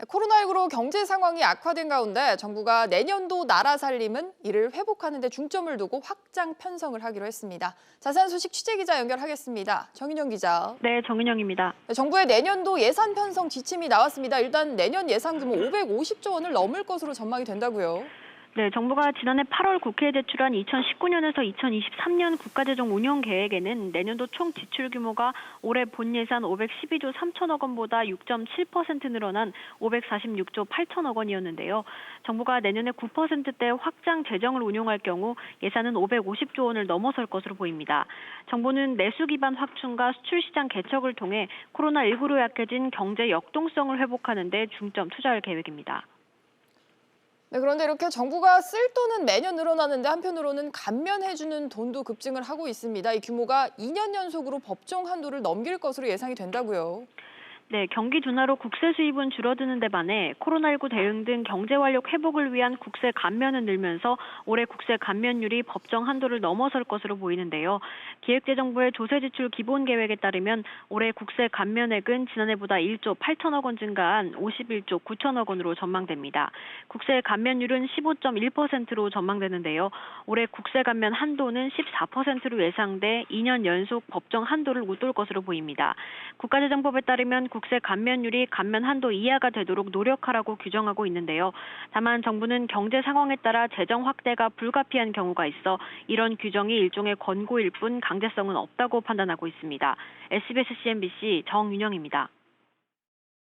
코로나19로 경제 상황이 악화된 가운데 정부가 내년도 나라 살림은 이를 회복하는 데 중점을 두고 확장 편성을 하기로 했습니다. 자세한 소식 취재기자 연결하겠습니다. 정인영 기자. 네, 정은영입니다. 정부의 내년도 예산 편성 지침이 나왔습니다. 일단 내년 예산 규모 550조 원을 넘을 것으로 전망이 된다고요. 네, 정부가 지난해 8월 국회에 제출한 2019년에서 2023년 국가재정 운용 계획에는 내년도 총 지출 규모가 올해 본 예산 512조 3천억 원보다 6.7% 늘어난 546조 8천억 원이었는데요. 정부가 내년에 9%대 확장 재정을 운용할 경우 예산은 550조 원을 넘어설 것으로 보입니다. 정부는 내수 기반 확충과 수출 시장 개척을 통해 코로나19로 약해진 경제 역동성을 회복하는 데 중점 투자할 계획입니다. 네, 그런데 이렇게 정부가 쓸 돈은 매년 늘어나는데 한편으로는 감면해주는 돈도 급증을 하고 있습니다. 이 규모가 2년 연속으로 법정 한도를 넘길 것으로 예상이 된다고요. 네, 경기 둔화로 국세 수입은 줄어드는 데 반해 코로나19 대응 등 경제 활력 회복을 위한 국세 감면은 늘면서 올해 국세 감면율이 법정 한도를 넘어설 것으로 보이는데요. 기획재정부의 조세지출 기본계획에 따르면 올해 국세 감면액은 지난해보다 1조 8천억 원 증가한 51조 9천억 원으로 전망됩니다. 국세 감면율은 15.1%로 전망되는데요. 올해 국세 감면 한도는 14%로 예상돼 2년 연속 법정 한도를 웃돌 것으로 보입니다. 국가재정법에 따르면 국세 감면율이 감면 한도 이하가 되도록 노력하라고 규정하고 있는데요. 다만 정부는 경제 상황에 따라 재정 확대가 불가피한 경우가 있어 이런 규정이 일종의 권고일 뿐 강제성은 없다고 판단하고 있습니다. SBS CNBC 정윤영입니다.